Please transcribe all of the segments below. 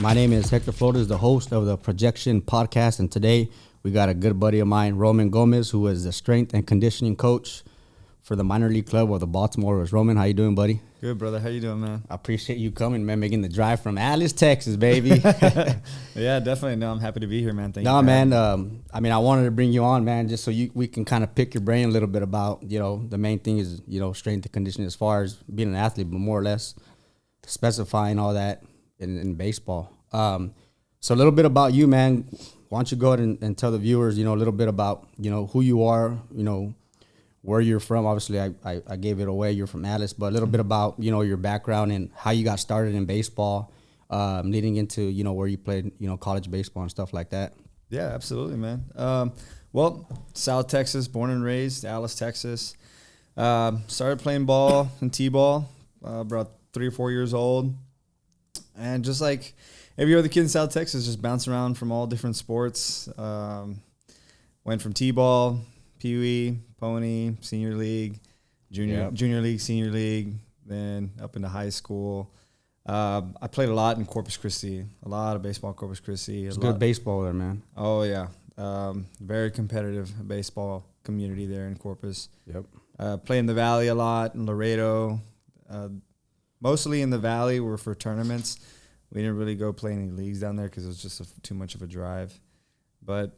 My name is Hector Flores, the host of the Projection Podcast, and today we got a good buddy of mine, Roman Gomez, who is the strength and conditioning coach for the minor league club of the Baltimore Orioles. Roman, how you doing, buddy? Good, brother. How you doing, man? I appreciate you coming, man, making the drive from Alice, Texas, baby. Yeah, definitely. No, I'm happy to be here, man. Thank you. No, man. I wanted to bring you on, man, just so we can kind of pick your brain a little bit about, the main thing is, strength and conditioning as far as being an athlete, but more or less specifying all that in baseball. So a little bit about you, man. Why don't you go ahead and tell the viewers, a little bit about, who you are, where you're from. Obviously, I gave it away. You're from Alice, but a little bit about, your background and how you got started in baseball, leading into, where you played, college baseball and stuff like that. Yeah, absolutely, man. Well, South Texas, born and raised, Alice, Texas. Started playing ball and T-ball about 3 or 4 years old. And just like every other kid in South Texas, just bouncing around from all different sports. Went from T-ball, Pee Wee, Pony, Senior League, Junior League, Senior League, then up into high school. I played a lot in Corpus Christi, a lot of baseball in Corpus Christi. It's good baseball there, man. Oh, yeah. Very competitive baseball community there in Corpus. Yep. Played in the Valley a lot, in Laredo. Mostly in the Valley were for tournaments. We didn't really go play any leagues down there because it was just too much of a drive. But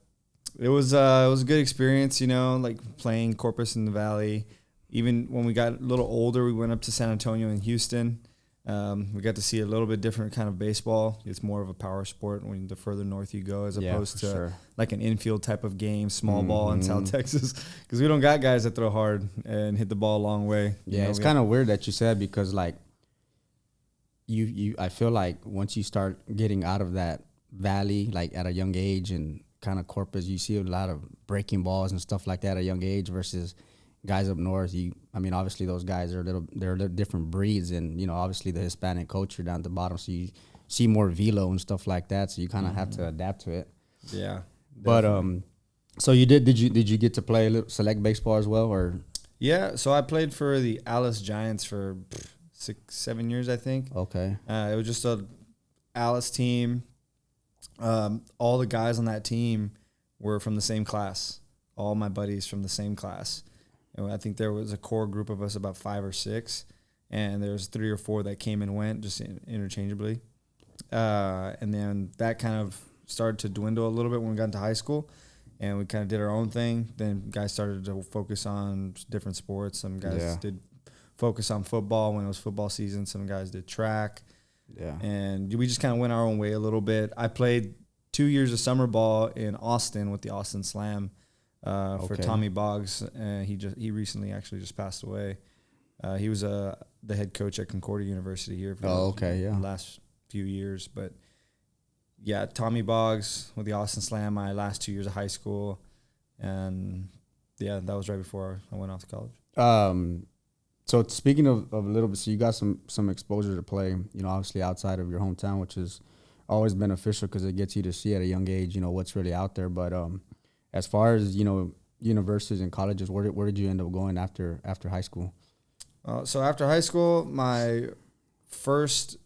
it was a good experience, like playing Corpus in the Valley. Even when we got a little older, we went up to San Antonio and Houston. We got to see a little bit different kind of baseball. It's more of a power sport when the further north you go, as opposed to like an infield type of game, small ball in South Texas, because we don't got guys that throw hard and hit the ball a long way. Yeah, it's kind of weird that you said, because like I feel like once you start getting out of that valley, like at a young age, and kind of Corpus, you see a lot of breaking balls and stuff like that at a young age versus guys up north. Obviously those guys are they're different breeds, and obviously the Hispanic culture down at the bottom, so you see more velo and stuff like that, so you kind of have to adapt to it. Yeah, definitely. But so did you get to play a little select baseball as well, or? Yeah, so I played for the Alice Giants for 6-7 years, I think. Okay. It was just a Alice team. All the guys on that team were from the same class. All my buddies from the same class. I think there was a core group of us, about 5 or 6, and there was 3 or 4 that came and went just interchangeably. And then that kind of started to dwindle a little bit when we got into high school, and we kind of did our own thing. Then guys started to focus on different sports. Some guys did focus on football when it was football season. Some guys did track. Yeah. And we just kind of went our own way a little bit. I played 2 years of summer ball in Austin with the Austin Slam for Tommy Boggs. He recently actually just passed away. He was the head coach at Concordia University here for the last few years. But yeah, Tommy Boggs with the Austin Slam my last 2 years of high school. And yeah, that was right before I went off to college. So speaking of a little bit, so you got some exposure to play, obviously outside of your hometown, which is always beneficial because it gets you to see at a young age, what's really out there. But as far as, universities and colleges, where did you end up going after high school? So after high school, my first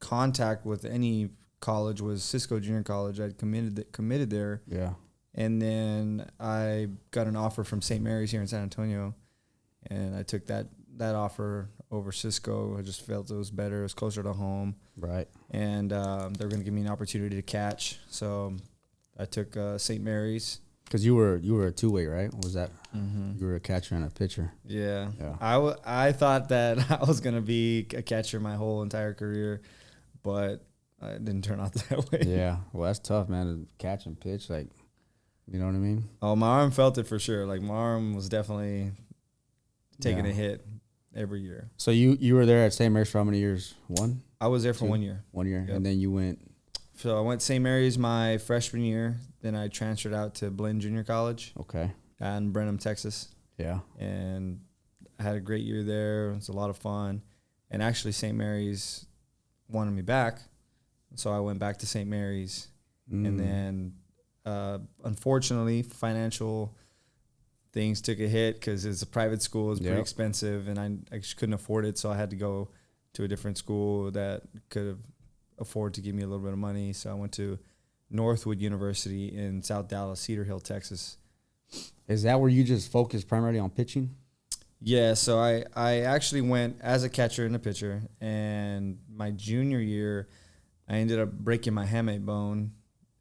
contact with any college was Cisco Junior College. I'd committed there. Yeah. And then I got an offer from St. Mary's here in San Antonio, and I took that offer over Cisco. I just felt it was better. It was closer to home. Right. And they were going to give me an opportunity to catch. So I took St. Mary's. Because you were a two-way, right? Was that you were a catcher and a pitcher? Yeah. I thought that I was going to be a catcher my whole entire career, but it didn't turn out that way. Yeah. Well, that's tough, man, to catch and pitch. Like, you know what I mean? Oh, my arm felt it for sure. Like, my arm was definitely taking a hit every year. So you were there at St. Mary's for how many years? 1? I was there for 1 year. 1 year. Yep. And then you went? So I went St. Mary's my freshman year. Then I transferred out to Blinn Junior College. Okay. In Brenham, Texas. Yeah. And I had a great year there. It was a lot of fun. And actually St. Mary's wanted me back. So I went back to St. Mary's. And then unfortunately, financial things took a hit because it's a private school. It was pretty expensive, and I just couldn't afford it, so I had to go to a different school that could have afford to give me a little bit of money. So I went to Northwood University in South Dallas, Cedar Hill, Texas. Is that where you just focus primarily on pitching? Yeah, so I actually went as a catcher and a pitcher, and my junior year, I ended up breaking my hamate bone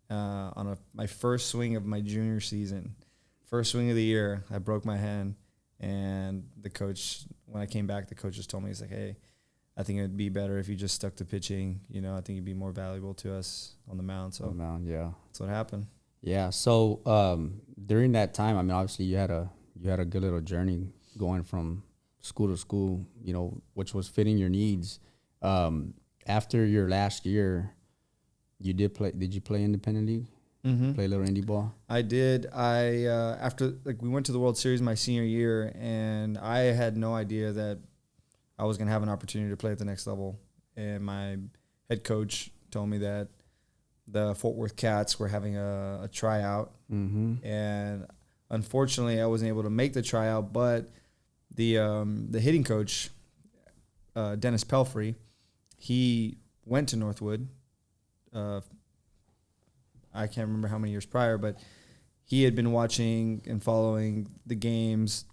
on my first swing of my junior season. First swing of the year, I broke my hand, and the coach, when I came back, the coach just told me, he's like, hey, I think it would be better if you just stuck to pitching. You know, I think you'd be more valuable to us on the mound. So Yeah. That's what happened. Yeah. So during that time, I mean, obviously you had a good little journey going from school to school, you know, which was fitting your needs. After your last year, did you play independent league? Mm-hmm. Play a little indie ball? I did. After we went to the World Series my senior year, and I had no idea that I was going to have an opportunity to play at the next level. And my head coach told me that the Fort Worth Cats were having a tryout. Mm-hmm. And unfortunately, I wasn't able to make the tryout, but the hitting coach, Dennis Pelfrey, he went to Northwood. I can't remember how many years prior, but he had been watching and following the games,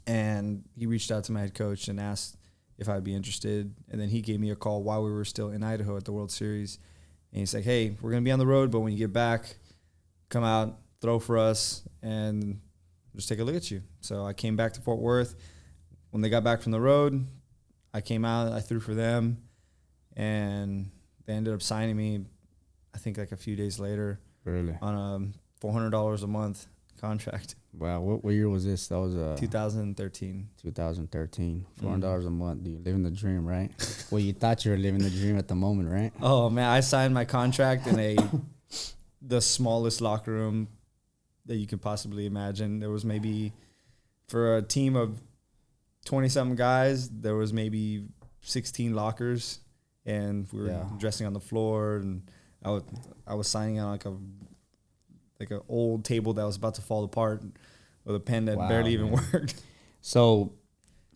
and he reached out to my head coach and asked if I'd be interested. And then he gave me a call while we were still in Idaho at the World Series. And he's like, hey, we're going to be on the road, but when you get back, come out, throw for us, and just take a look at you. So I came back to Fort Worth. When they got back from the road, I came out, I threw for them, and they ended up signing me, I think like a few days later. Really? On a $400 a month contract. Wow. What year was this? That was 2013. 2013. $400 a month. Dude, living the dream, right? Well, you thought you were living the dream at the moment, right? Oh man, I signed my contract in the smallest locker room that you could possibly imagine. There was maybe, for a team of 20-something guys, there was maybe 16 lockers, and we were dressing on the floor, and I was signing on like an old table that was about to fall apart with a pen that barely even worked. So,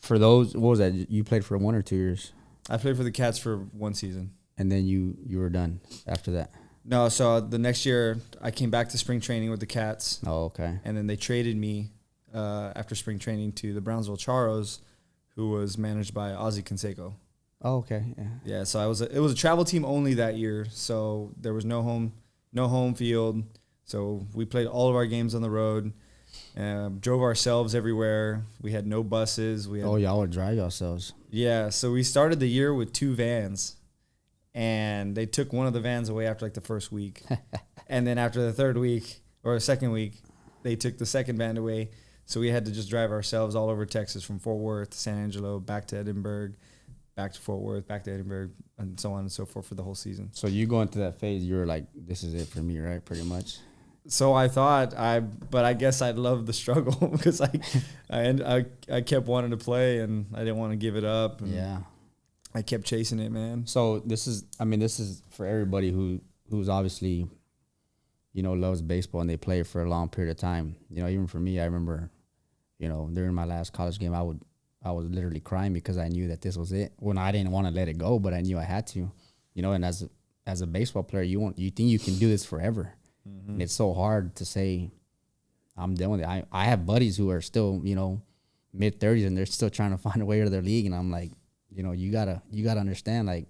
for those, what was that? You played for 1 or 2 years? I played for the Cats for 1 season. And then you were done after that? No, so the next year I came back to spring training with the Cats. Oh, okay. And then they traded me after spring training to the Brownsville Charros, who was managed by Ozzie Canseco. Oh, okay. Yeah, so it was a travel team only that year, so there was no home field. So we played all of our games on the road, drove ourselves everywhere. We had no buses. Y'all would drive yourselves. Yeah, so we started the year with 2 vans, and they took one of the vans away after like the first week. And then after the third week or the second week, they took the second van away. So we had to just drive ourselves all over Texas, from Fort Worth to San Angelo, back to Edinburgh, back to Fort Worth, back to Edinburgh, and so on and so forth for the whole season. So you go into that phase, you were like, this is it for me, right? Pretty much. So I thought, but I guess I loved the struggle because I kept wanting to play, and I didn't want to give it up. And I kept chasing it, man. So this is for everybody who's obviously, you know, loves baseball and they play for a long period of time. You know, even for me, I remember, you know, during my last college game, I was literally crying because I knew that this was it. When I didn't want to let it go, but I knew I had to, you know. And as a baseball player, you think you can do this forever. Mm-hmm. And it's so hard to say, I'm done with it. I have buddies who are still, you know, mid-30s, and they're still trying to find a way to their league. And I'm like, you know, you gotta understand, like,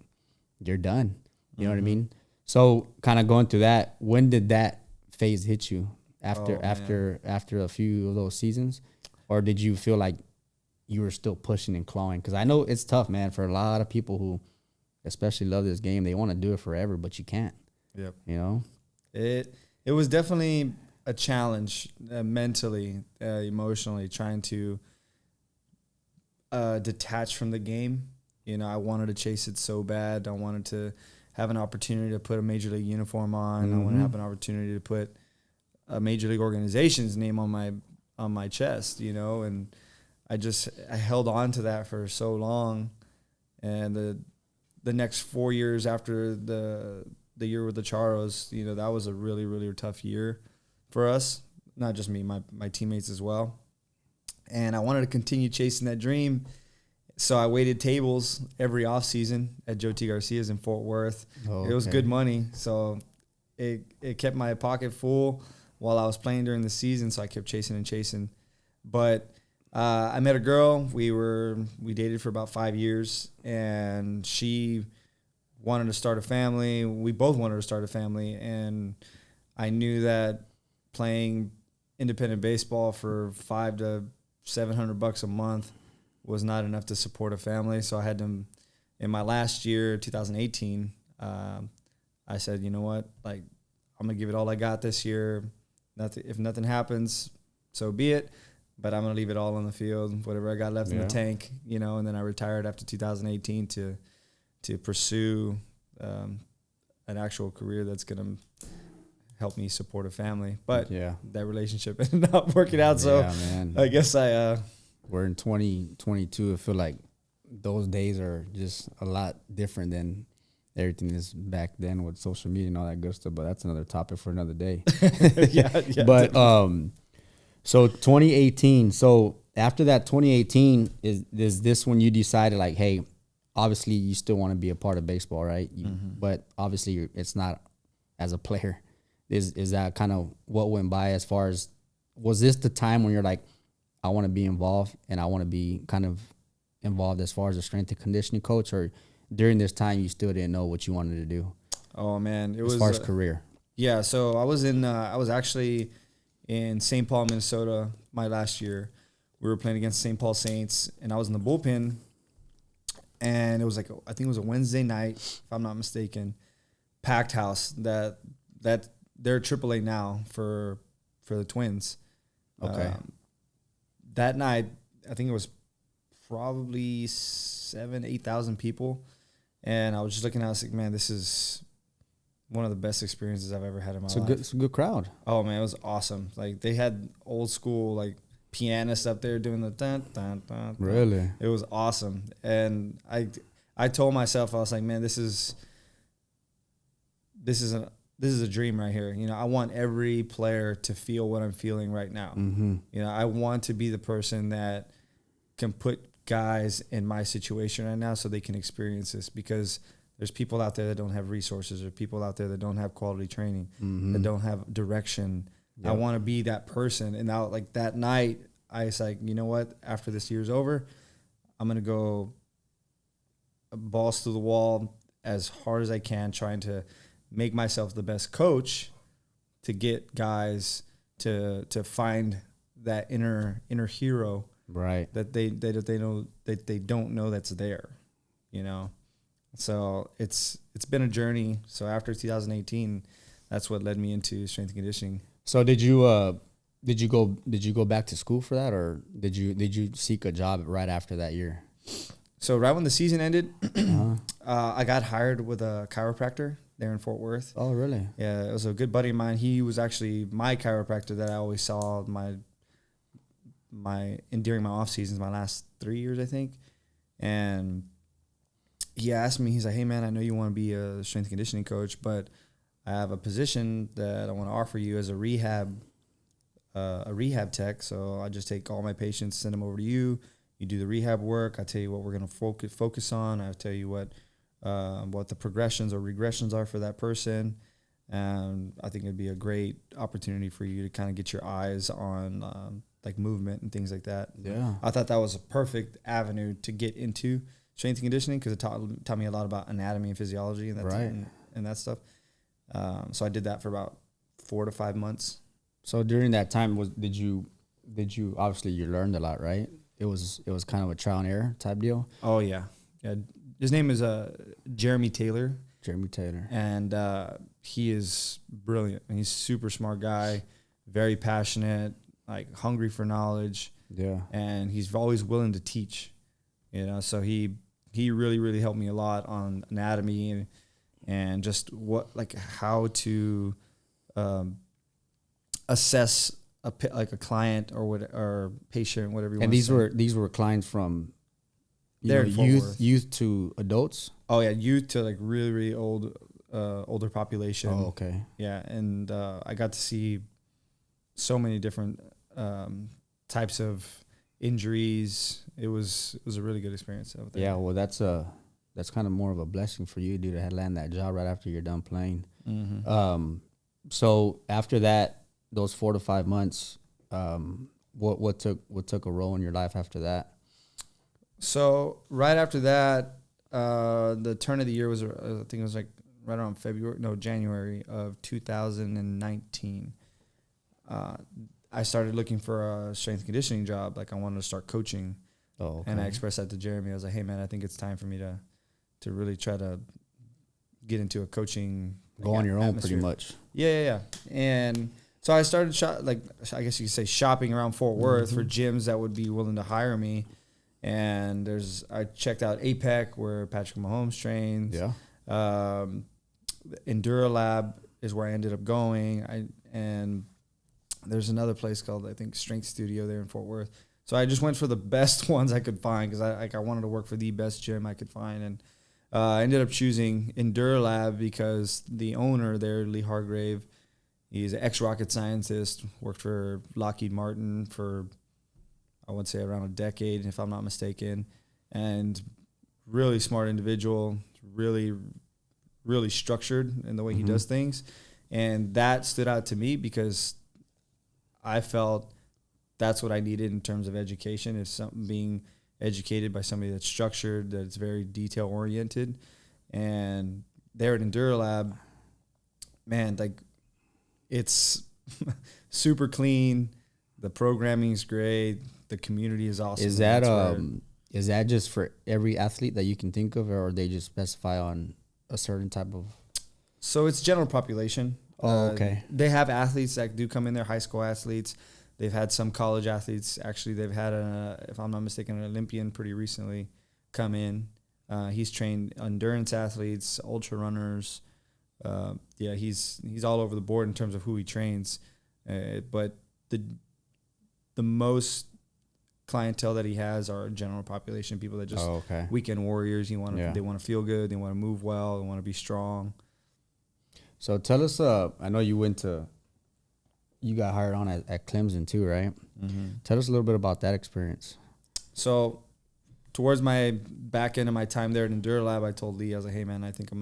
you're done. You know what I mean? So kind of going through that, when did that phase hit you? After a few of those seasons? Or did you feel like you were still pushing and clawing? Because I know it's tough, man, for a lot of people who especially love this game. They want to do it forever, but you can't. Yep. You know? It was definitely a challenge mentally, emotionally, trying to detach from the game. You know, I wanted to chase it so bad. I wanted to have an opportunity to put a major league uniform on. I want to have an opportunity to put a major league organization's name on my chest, you know, and I held on to that for so long. And the next 4 years after the year with the Charros, you know, that was a really, really tough year for us. Not just me, my teammates as well. And I wanted to continue chasing that dream. So I waited tables every off season at Joe T. Garcia's in Fort Worth. It was good money. So it kept my pocket full while I was playing during the season. So I kept chasing. But I met a girl. We dated for about 5 years, and she wanted to start a family. We both wanted to start a family, and I knew that playing independent baseball for $500 to $700 a month was not enough to support a family. So I had to, in my last year, 2018, I said, you know what, like, I'm gonna give it all I got this year. If nothing happens, so be it. But I'm gonna leave it all on the field, whatever I got left in the tank, you know. And then I retired after 2018 to pursue an actual career that's gonna help me support a family. But that relationship ended up working out. So I guess we're in 2022. I feel like those days are just a lot different than everything is back then with social media and all that good stuff. But that's another topic for another day. But so 2018. So after that 2018, is this when you decided, like, hey, obviously you still want to be a part of baseball, right? But obviously it's not as a player. Is that kind of what went by as far as, was this the time when you're like, I want to be involved and I want to be kind of involved as far as a strength and conditioning coach, or during this time you still didn't know what you wanted to do? Oh man, it was as far as career. Yeah, so I was actually in St. Paul, Minnesota my last year. We were playing against St. Paul Saints, and I was in the bullpen, and it was like, I think it was a Wednesday night, if I'm not mistaken, packed house. That they're AAA now for the Twins. Okay. That night, I think it was probably 8,000 people. And I was just looking at it, I was like, man, this is one of the best experiences I've ever had in my life. It's a good crowd. Oh, man, it was awesome. Like, they had old school, like, pianists up there doing the dun, dun, dun, dun. Really? It was awesome. And I told myself, I was like, man, this is a dream right here. You know, I want every player to feel what I'm feeling right now. You know, I want to be the person that can put guys in my situation right now so they can experience this, because there's people out there that don't have resources, or people out there that don't have quality training, that don't have direction. I want to be that person. And now, like, that night, I was like, you know what? After this year's over, I'm going to go balls to the wall as hard as I can, trying to make myself the best coach to get guys to find that inner hero, right? That they know, that they don't know that's there, you know. So it's been a journey. So after 2018, that's what led me into strength and conditioning. So did you go back to school for that, or did you seek a job right after that year? So right when the season ended, I got hired with a chiropractor there in Fort Worth. Oh, really? Yeah, it was a good buddy of mine. He was actually my chiropractor that I always saw during my off seasons, my last 3 years, I think. And he asked me, he's like, hey man, I know you want to be a strength and conditioning coach, but I have a position that I want to offer you as a rehab tech. So I just take all my patients, send them over to you. You do the rehab work. I tell you what we're going to focus on. I tell you what the progressions or regressions are for that person. And I think it'd be a great opportunity for you to kind of get your eyes on like movement and things like that. Yeah. I thought that was a perfect avenue to get into strength and conditioning, because it taught me a lot about anatomy and physiology and that stuff. So I did that for about 4 to 5 months. So during that time, did you obviously you learned a lot, right? It was kind of a trial and error type deal. Oh yeah. His name is Jeremy Taylor. And he is brilliant. And he's a super smart guy, very passionate, like hungry for knowledge. Yeah. And he's always willing to teach. You know, so he really, really helped me a lot on anatomy and just how to assess a client or patient, whatever you want. And these were clients from youth to adults. Oh yeah, youth to like really, really older population. Oh, okay. Yeah, and I got to see so many different types of injuries. It was a really good experience out there. Yeah, well, that's kind of more of a blessing for you, dude, to land that job right after you're done playing. Mm-hmm. So after that, those 4 to 5 months, what took a role in your life after that? So right after that, the turn of the year was, I think it was like right around January of 2019. I started looking for a strength and conditioning job. Like I wanted to start coaching. Oh, okay. And I expressed that to Jeremy. I was like, hey man, I think it's time for me to really try to get into a coaching. Go on your own pretty much. Yeah. And so I started I guess you could say shopping around Fort Worth for gyms that would be willing to hire me. And I checked out APEC where Patrick Mahomes trains. Yeah. EnduraLab is where I ended up going. And there's another place called, I think, Strength Studio there in Fort Worth. So I just went for the best ones I could find because I wanted to work for the best gym I could find. And I ended up choosing EnduraLab because the owner there, Lee Hargrave, he's an ex-rocket scientist, worked for Lockheed Martin for, I would say, around a decade, if I'm not mistaken, and really smart individual, really, really structured in the way he does things. And that stood out to me because I felt that's what I needed in terms of education, is something being educated by somebody that's structured, that's very detail oriented. And there at EnduraLab, man, like it's super clean. The programming is great. The community is awesome. Is that just for every athlete that you can think of, or they just specify on a certain type of? So it's general population. Oh, okay. They have athletes that do come in there, high school athletes. They've had some college athletes. Actually, they've had, if I'm not mistaken, an Olympian pretty recently come in. He's trained endurance athletes, ultra runners. He's all over the board in terms of who he trains. But the most clientele that he has are general population, people that just weekend warriors. They want to feel good. They want to move well. They want to be strong. So tell us, I know you got hired on at Clemson too, right? Mm-hmm. Tell us a little bit about that experience. So towards my back end of my time there at EnduraLab, I told Lee, I was like, hey man, I think I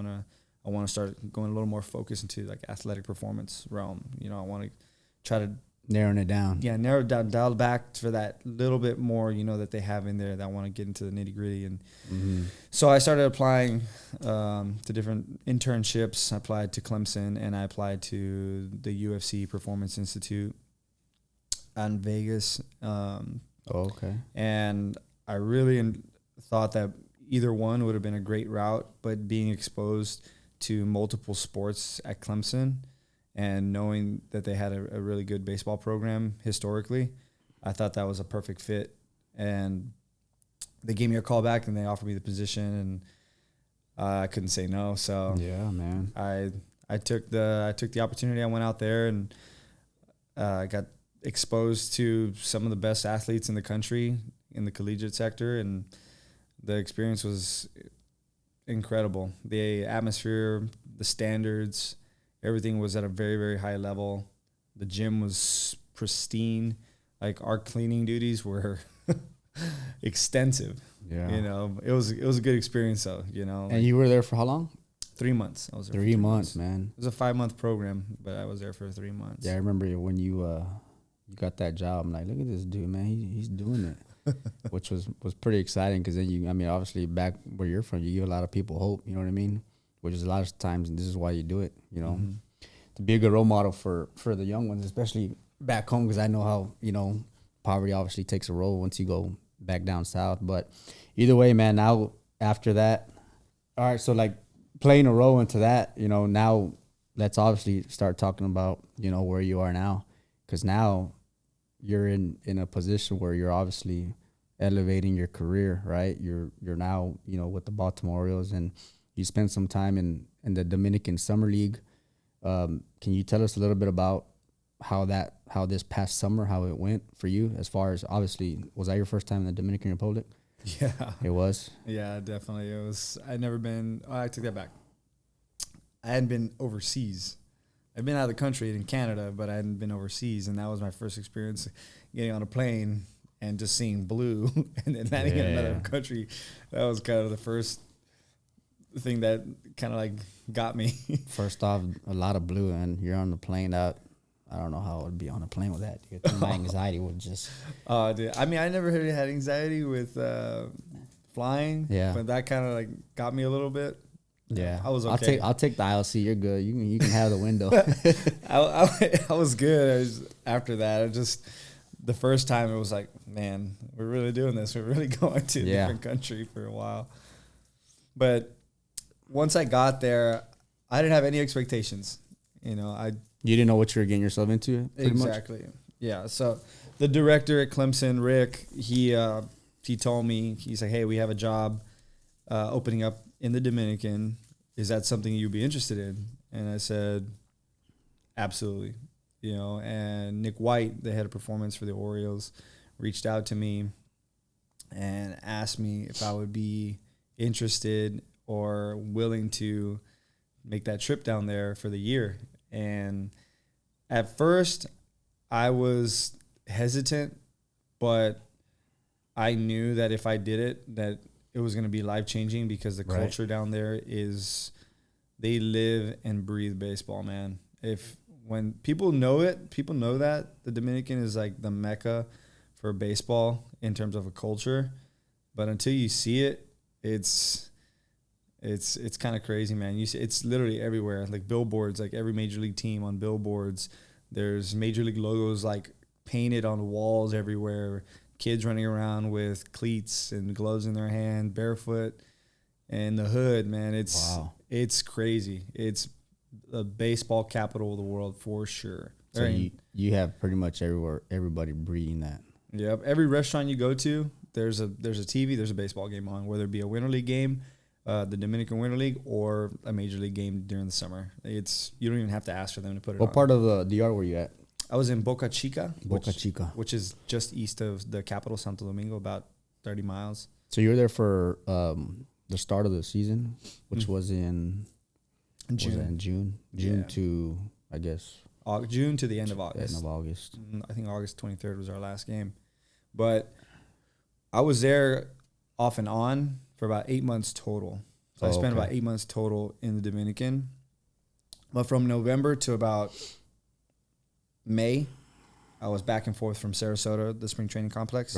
want to start going a little more focused into like athletic performance realm. I want to try to narrowing it down. Yeah, narrow it down, dial back for that little bit more, that they have in there that I want to get into the nitty gritty. And so I started applying to different internships. I applied to Clemson and I applied to the UFC Performance Institute in Vegas. And I really thought that either one would have been a great route, but being exposed to multiple sports at Clemson and knowing that they had a really good baseball program historically, I thought that was a perfect fit. And they gave me a call back and they offered me the position, and I couldn't say no. So yeah, man, I took the opportunity. I went out there and got exposed to some of the best athletes in the country in the collegiate sector, and the experience was incredible. The atmosphere, the standards, everything was at a very, very high level. The gym was pristine. Like our cleaning duties were extensive. Yeah. It was a good experience though, And you were there for how long? 3 months. I was there 3 months, man. It was a 5-month program, but I was there for 3 months. Yeah, I remember when you got that job. I'm like, look at this dude, man. He's doing it. Which was pretty exciting because then obviously back where you're from, you give a lot of people hope, you know what I mean? Which is a lot of times, and this is why you do it, to be a good role model for the young ones, especially back home, because I know how, poverty obviously takes a role once you go back down south. But either way, man, now after that, all right, so like playing a role into that, now let's obviously start talking about, where you are now, because now you're in a position where you're obviously elevating your career, right? You're now, with the Baltimore Orioles, and you spent some time in the Dominican Summer League. Can you tell us a little bit about how this past summer, how it went for you, as far as, obviously, was that your first time in the Dominican Republic? Yeah. It was? Yeah, definitely. It was. I took that back. I hadn't been overseas. I've been out of the country in Canada, but I hadn't been overseas, and that was my first experience getting on a plane and just seeing blue and then landing in another country, that was kind of the first thing that kind of like got me. First off, a lot of blue, and you're on the plane out. I don't know how I would be on a plane with that. Dude. My anxiety would just. Oh, dude. I mean, I never really had anxiety with flying. Yeah. But that kind of like got me a little bit. Yeah. I was okay. I'll take the ILC. You're good. You can have the window. I was good. After that, the first time it was like, man, we're really doing this. We're really going to a different country for a while. But once I got there, I didn't have any expectations. You didn't know what you were getting yourself into. Exactly. Much? Yeah. So the director at Clemson, Rick, he told me, he's like, hey, we have a job opening up in the Dominican. Is that something you'd be interested in? And I said, absolutely. And Nick White, the head of performance for the Orioles, reached out to me and asked me if I would be interested or willing to make that trip down there for the year. And at first I was hesitant, but I knew that if I did it, that it was going to be life-changing because the culture down there they live and breathe baseball, man. When people know it, people know that the Dominican is like the mecca for baseball in terms of a culture. But until you see it, it's kind of crazy, man. You see, it's literally everywhere, like billboards, like every major league team on billboards. There's major league logos like painted on walls everywhere. Kids running around with cleats and gloves in their hand, barefoot, and the hood, man. It's crazy. It's the baseball capital of the world for sure. So you have pretty much everybody breeding that. Yep. Every restaurant you go to, there's a TV, there's a baseball game on, whether it be a Winter League game, the Dominican Winter League, or a major league game during the summer. You don't even have to ask for them to put it on. What part of the DR were you at? I was in Boca Chica. Which is just east of the capital, Santo Domingo, about 30 miles. So you were there for the start of the season, which was in June. June to, I guess, June to the end of August. I think August 23rd was our last game. But I was there off and on for about 8 months total. So I spent about 8 months total in the Dominican. But from November to about May, I was back and forth from Sarasota, the spring training complex,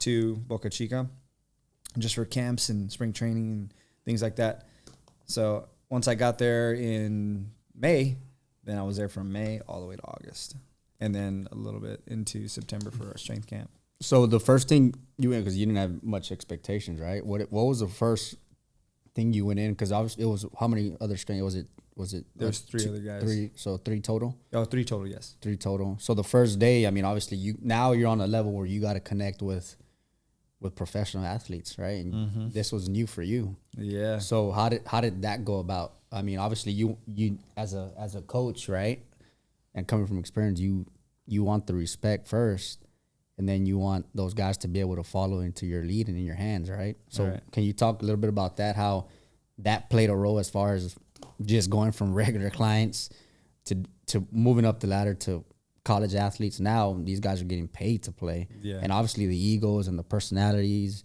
to Boca Chica, just for camps and spring training and things like that. So once I got there in May, then I was there from May all the way to August, and then a little bit into September for our strength camp. So the first thing you went, because you didn't have much expectations, right? What was the first thing you went in? Because obviously it was, how many other strength was it? There's three other guys. So three total? Oh, three total, yes. Three total. So the first day, I mean, obviously you're on a level where you got to connect with professional athletes, right? And this was new for you. Yeah. So how did that go about? I mean, obviously you as a coach, right? And coming from experience, you want the respect first, and then you want those guys to be able to follow into your lead and in your hands, right? So can you talk a little bit about that, how that played a role as far as just going from regular clients to moving up the ladder to college athletes? Now these guys are getting paid to play, and obviously the egos and the personalities,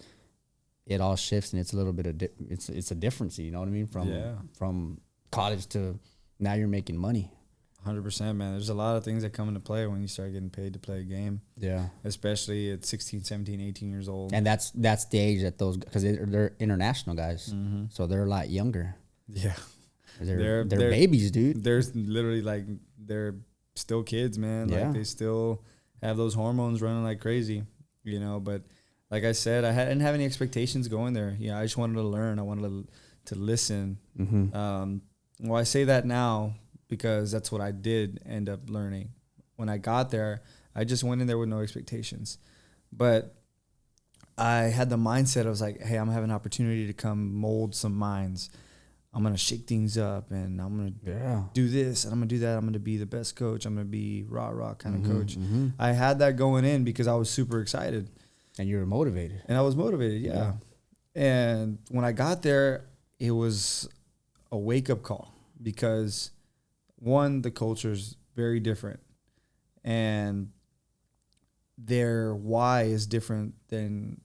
it all shifts, and it's a little bit of it's a difference, you know what I mean? From college to now you're making money. 100%, man. There's a lot of things that come into play when you start getting paid to play a game. Yeah. Especially at 16, 17, 18 years old. And that's the age that those, because they're international guys, so they're a lot younger. Yeah. They're babies, dude. There's literally like they're still kids, man. Yeah. Like they still have those hormones running like crazy, you know. But like I said, I didn't have any expectations going there. Yeah, I just wanted to learn. I wanted to listen. Well, I say that now because that's what I did end up learning. When I got there, I just went in there with no expectations. But I had the mindset, I was like, hey, I'm having an opportunity to come mold some minds. I'm going to shake things up, and I'm going to do this, and I'm going to do that. I'm going to be the best coach. I'm going to be rah-rah kind of coach. I had that going in because I was super excited. And you were motivated. And I was motivated, yeah. And when I got there, it was a wake-up call because, one, the culture's very different. And their why is different than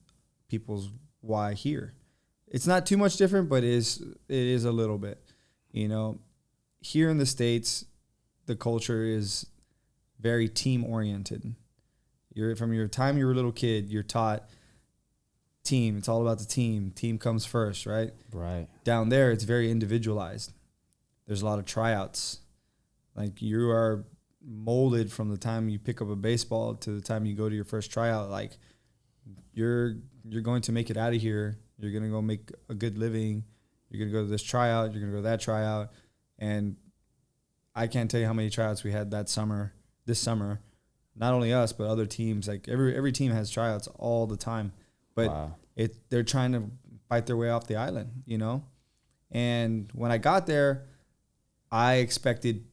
people's why here. It's not too much different, but it is a little bit. You know, here in the States, the culture is very team oriented. From your time you were a little kid, you're taught team. It's all about the team. Team comes first, right? Right. Down there, it's very individualized. There's a lot of tryouts. Like, you are molded from the time you pick up a baseball to the time you go to your first tryout. Like, you're going to make it out of here. You're going to go make a good living. You're going to go to this tryout. You're going to go to that tryout. And I can't tell you how many tryouts we had this summer. Not only us, but other teams. Like, every team has tryouts all the time. But wow. They're trying to fight their way off the island, you know? And when I got there, I expected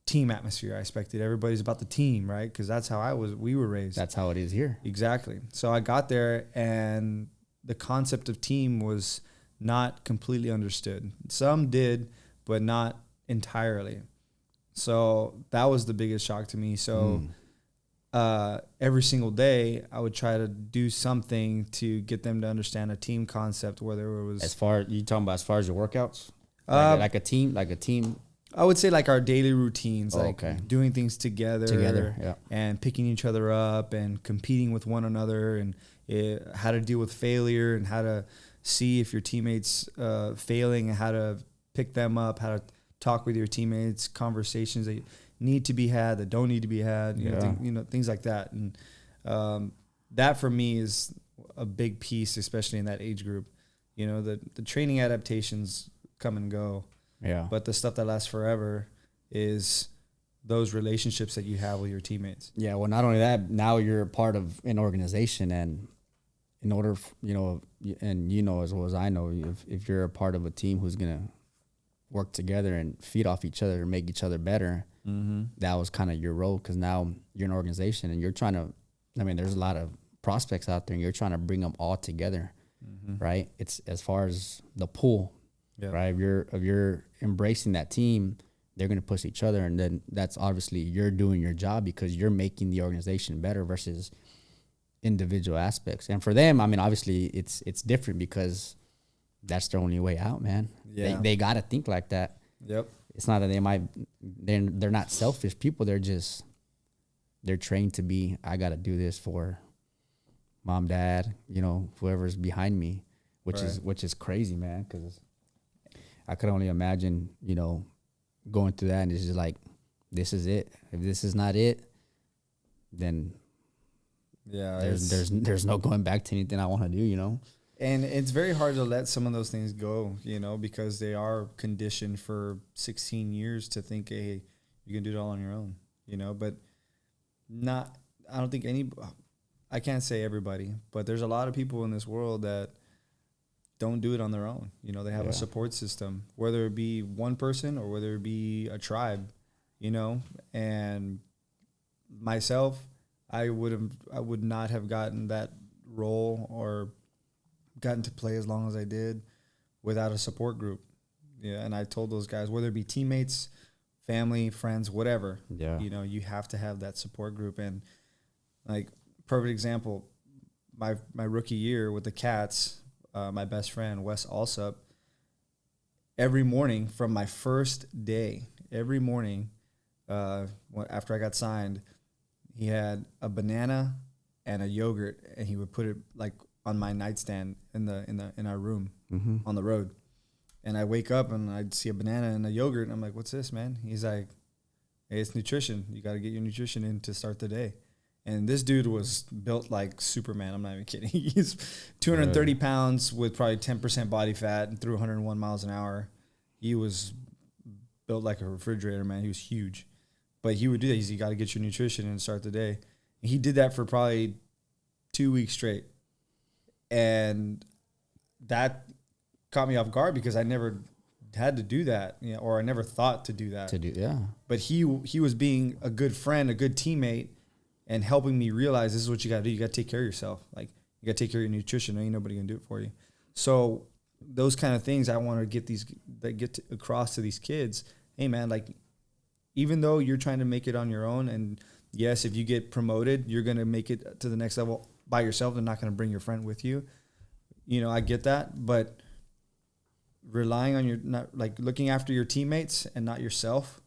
team atmosphere. I expected everybody's about the team, right? Because that's how we were raised. That's how it is here. Exactly. So I got there, and the concept of team was not completely understood. Some did, but not entirely. So that was the biggest shock to me. So every single day, I would try to do something to get them to understand a team concept, whether it was... As far as your workouts? Like a team? I would say like our daily routines, doing things together, yeah, and picking each other up and competing with one another, and how to deal with failure, and how to see if your teammates failing, and how to pick them up, how to talk with your teammates, conversations that need to be had, that don't need to be had, you know, things like that. And that for me is a big piece, especially in that age group. You know, the training adaptations come and go. Yeah. But the stuff that lasts forever is those relationships that you have with your teammates. Yeah. Well, not only that, now you're a part of an organization, and in order, and as well as I know, if you're a part of a team who's going to work together and feed off each other and make each other better, that was kind of your role, because now you're an organization and you're trying to, there's a lot of prospects out there, and you're trying to bring them all together, right? It's as far as the pool. Yeah. Right. If you're embracing that team, they're going to push each other, and then that's obviously you're doing your job because you're making the organization better versus individual aspects. And for them, obviously it's different because that's their only way out, man. Yeah. They got to think like that. Yep. It's not that they're not selfish people. They're trained to be, I got to do this for mom, dad, whoever's behind me, which is crazy, man. Because I could only imagine, going through that, and it's just like, this is it. If this is not it, then there's no going back to anything I want to do, And it's very hard to let some of those things go, because they are conditioned for 16 years to think, hey, you can do it all on your own, but I don't think I can't say everybody, but there's a lot of people in this world that don't do it on their own. They have a support system, whether it be one person or whether it be a tribe, and myself, I would not have gotten that role or gotten to play as long as I did without a support group. Yeah. And I told those guys, whether it be teammates, family, friends, whatever, you have to have that support group. And like, perfect example, my rookie year with the Cats, my best friend, Wes Alsup, every morning from my first day, after I got signed, he had a banana and a yogurt, and he would put it like on my nightstand in our room on the road. And I wake up and I'd see a banana and a yogurt, and I'm like, what's this, man? He's like, hey, it's nutrition. You got to get your nutrition in to start the day. And this dude was built like Superman. I'm not even kidding. He's 230 pounds with probably 10% body fat and threw 101 miles an hour. He was built like a refrigerator, man. He was huge. But he would do that. You got to get your nutrition and start the day. And he did that for probably 2 weeks straight. And that caught me off guard because I never had to do that, or I never thought to do that. But he was being a good friend, a good teammate, and helping me realize this is what you got to do. You got to take care of yourself. Like, you got to take care of your nutrition. Ain't nobody going to do it for you. So those kind of things I want to get across to these kids. Hey, man, like, even though you're trying to make it on your own and Yes, if you get promoted, you're going to make it to the next level by yourself and not going to bring your friend with you. You know, I get that, but relying on not like looking after your teammates and not yourself,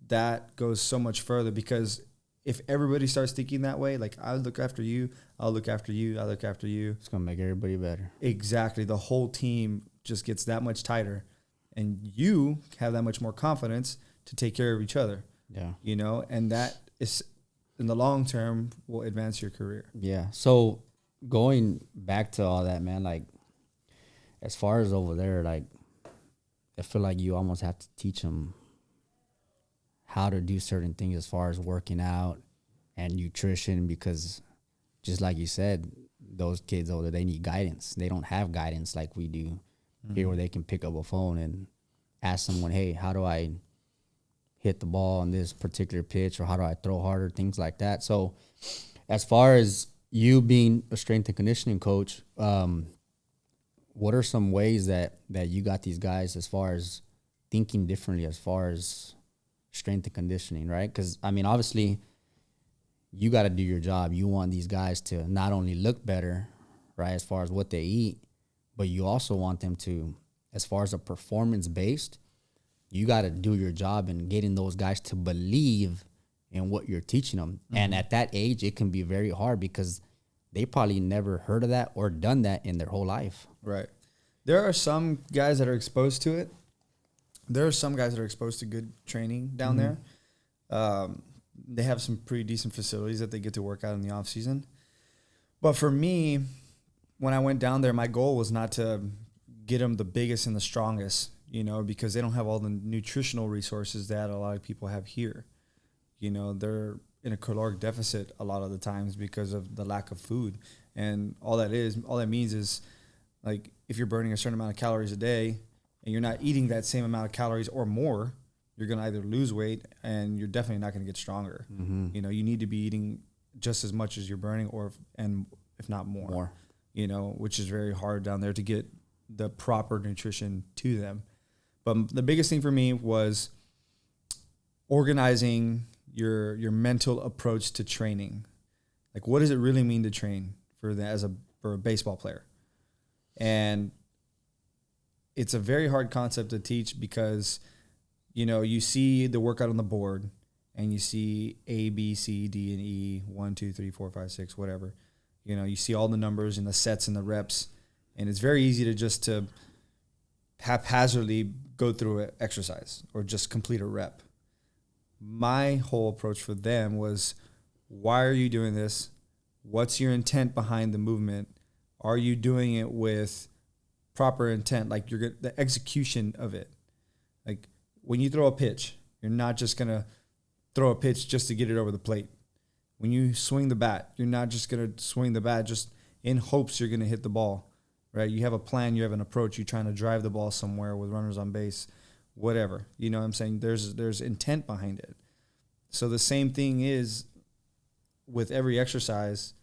that goes so much further, because if everybody starts thinking that way, like I'll look after you, I'll look after you, I'll look after you. It's going to make everybody better. Exactly. The whole team just gets that much tighter, and you have that much more confidence to take care of each other. Yeah. You know, and that is in the long term will advance your career. Yeah. So going back to all that, man, like as far as over there, like I feel like you almost have to teach them how to do certain things as far as working out and nutrition, because just like you said, those kids over there, they need guidance. They don't have guidance like we do here, where they can pick up a phone and ask someone, hey, how do I hit the ball on this particular pitch, or how do I throw harder, things like that. So as far as you being a strength and conditioning coach, what are some ways that you got these guys as far as thinking differently as far as strength and conditioning, right? Because, I mean, obviously, you got to do your job. You want these guys to not only look better, right, as far as what they eat, but you also want them to, as far as a performance-based, you got to do your job in getting those guys to believe in what you're teaching them. Mm-hmm. And at that age, it can be very hard because they probably never heard of that or done that in their whole life. Right. There are some guys that are exposed to it. There are some guys that are exposed to good training down there. They have some pretty decent facilities that they get to work out in the off season. But for me, when I went down there, my goal was not to get them the biggest and the strongest, you know, because they don't have all the nutritional resources that a lot of people have here. You know, they're in a caloric deficit a lot of the times because of the lack of food. And all that means is, like, if you're burning a certain amount of calories a day and you're not eating that same amount of calories or more, you're going to either lose weight and you're definitely not going to get stronger. Mm-hmm. You know, you need to be eating just as much as you're burning, and if not more, you know, which is very hard down there to get the proper nutrition to them. But the biggest thing for me was organizing your mental approach to training. Like, what does it really mean to train for a baseball player? And it's a very hard concept to teach because, you know, you see the workout on the board and you see A, B, C, D, and E, 1, 2, 3, 4, 5, 6, whatever. You know, you see all the numbers and the sets and the reps, and it's very easy to just to haphazardly go through an exercise or just complete a rep. My whole approach for them was, why are you doing this? What's your intent behind the movement? Are you doing it with proper intent? Like, the execution of it. Like, when you throw a pitch, you're not just going to throw a pitch just to get it over the plate. When you swing the bat, you're not just going to swing the bat just in hopes you're going to hit the ball, right? You have a plan, you have an approach, you're trying to drive the ball somewhere with runners on base, whatever. You know what I'm saying? There's intent behind it. So the same thing is with every exercise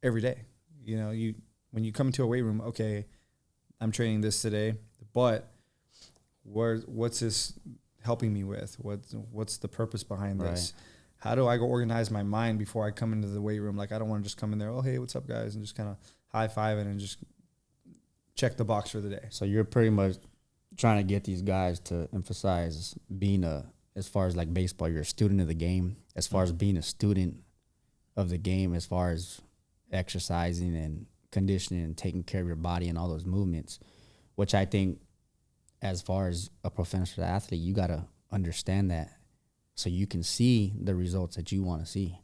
every day. You know, when you come into a weight room, okay, I'm training this today, but what's this helping me with? What's the purpose behind this? Right. How do I go organize my mind before I come into the weight room? Like, I don't want to just come in there, oh, hey, what's up, guys, and just kind of high-five it and just check the box for the day. So you're pretty much trying to get these guys to emphasize being as far as like baseball, you're a student of the game, as far as being a student of the game, as far as exercising and conditioning and taking care of your body and all those movements, which I think, as far as a professional athlete, you got to understand that so you can see the results that you want to see,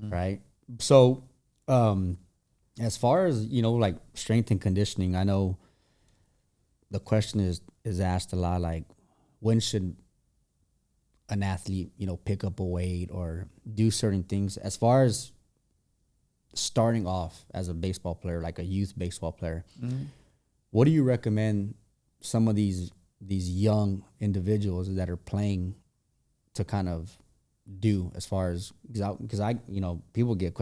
right? So as far as, you know, like strength and conditioning, I know the question is asked a lot, like, when should an athlete, you know, pick up a weight or do certain things? As far as starting off as a baseball player, like a youth baseball player, what do you recommend some of these young individuals that are playing to kind of do, as far as, because I you know, people get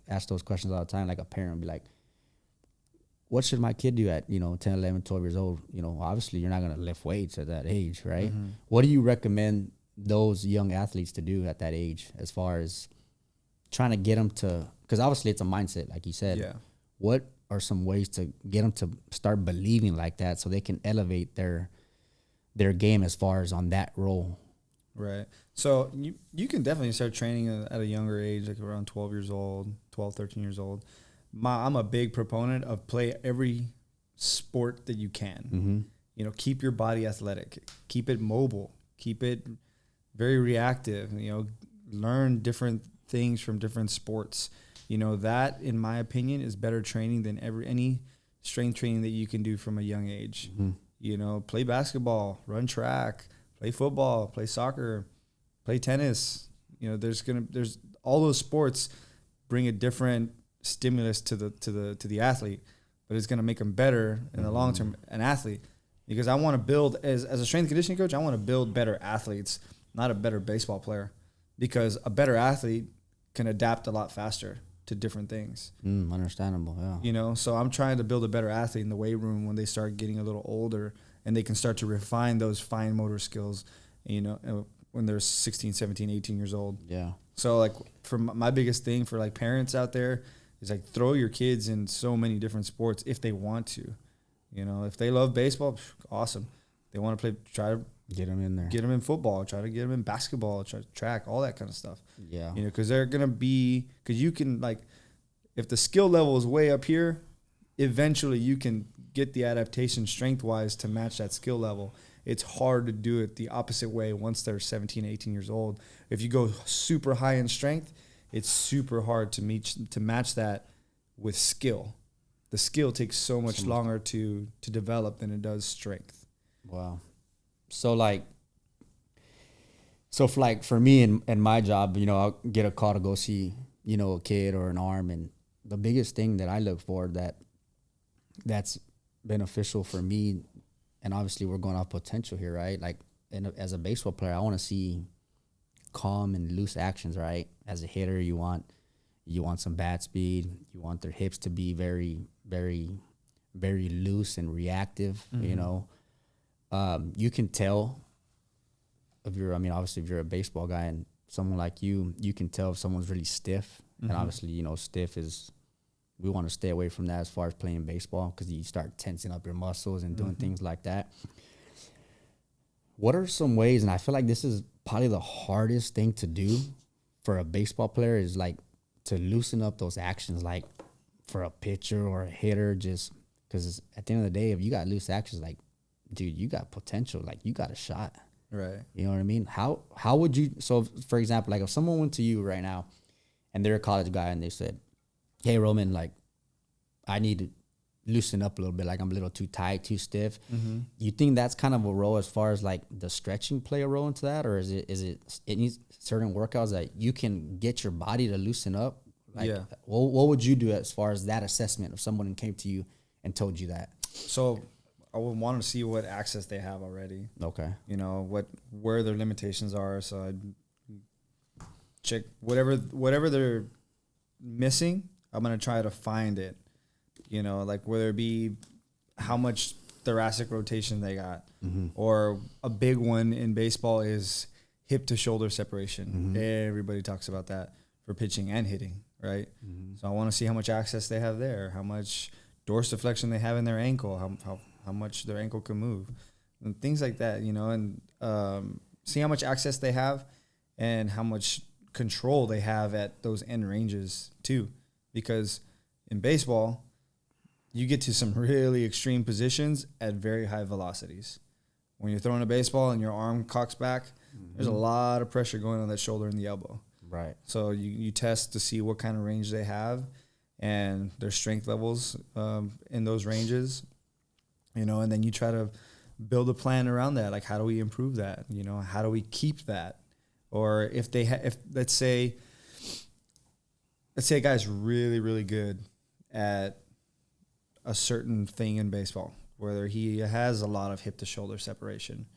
asked those questions all the time, like a parent be like, what should my kid do at, you know, 10, 11, 12 years old? You know, obviously you're not going to lift weights at that age, right? What do you recommend those young athletes to do at that age, as far as trying to get them to, because obviously it's a mindset, like you said. Yeah. What are some ways to get them to start believing like that so they can elevate their game as far as on that role? Right. So you can definitely start training at a younger age, like around 13 years old. I'm a big proponent of play every sport that you can. Mm-hmm. You know, keep your body athletic, keep it mobile, keep it very reactive, you know, learn different things from different sports. You know, that, in my opinion, is better training than any strength training that you can do from a young age. Mm-hmm. You know, play basketball, run track, play football, play soccer, play tennis. You know, there's all those sports bring a different stimulus to the athlete, but it's going to make them better in the long term, an athlete. Because I want to build, as a strength and conditioning coach, I want to build better athletes, not a better baseball player. Because a better athlete can adapt a lot faster to different things. Understandable, yeah. You know, so I'm trying to build a better athlete in the weight room when they start getting a little older and they can start to refine those fine motor skills, you know, when they're 16, 17, 18 years old. Yeah. So, like, for my biggest thing for, like, parents out there is, like, throw your kids in so many different sports if they want to. You know, if they love baseball, awesome. They want to play, try to get them in there. Get them in football, try to get them in basketball, try to track, all that kind of stuff. Yeah. You know, because they're going to be, because you can, like, if the skill level is way up here, eventually you can get the adaptation strength-wise to match that skill level. It's hard to do it the opposite way once they're 17, 18 years old. If you go super high in strength, it's super hard to match that with skill. The skill takes so much longer to develop than it does strength. Wow. So for me and my job, you know, I'll get a call to go see, you know, a kid or an arm, and the biggest thing that I look for that's beneficial for me, and obviously we're going off potential here, right? Like, as a baseball player, I want to see calm and loose actions, right? As a hitter, you want some bat speed, you want their hips to be very, very, very loose and reactive. Mm-hmm. You know, you can tell obviously if you're a baseball guy and someone like you can tell if someone's really stiff. Mm-hmm. And obviously, you know, we want to stay away from that as far as playing baseball, because you start tensing up your muscles and doing things like that. What are some ways, and I feel like this is probably the hardest thing to do for a baseball player, is like to loosen up those actions, like for a pitcher or a hitter, just because at the end of the day, if you got loose actions, like, dude, you got potential, like you got a shot. Right. You know what I mean? How would you, so for example, like if someone went to you right now and they're a college guy and they said, hey, Roman, like, I need to loosen up a little bit, like I'm a little too tight, too stiff. Mm-hmm. You think that's kind of a role as far as like the stretching play a role into that, or is it needs certain workouts that you can get your body to loosen up? Like, yeah. What would you do as far as that assessment if someone came to you and told you that? So I would want to see what access they have already. Okay. You know, where their limitations are. So I'd check whatever they're missing. I'm going to try to find it. You know, like whether it be how much thoracic rotation they got, or a big one in baseball is hip to shoulder separation. Everybody talks about that for pitching and hitting, right? So I want to see how much access they have there, how much dorsiflexion they have in their ankle, how much their ankle can move, and things like that, you know, and see how much access they have and how much control they have at those end ranges too. Because in baseball, you get to some really extreme positions at very high velocities. When you're throwing a baseball and your arm cocks back, there's a lot of pressure going on that shoulder and the elbow. Right. So you test to see what kind of range they have and their strength levels in those ranges, you know, and then you try to build a plan around that. Like, how do we improve that? You know, how do we keep that? Or if let's say a guy's really, really good at a certain thing in baseball, whether he has a lot of hip to shoulder separation,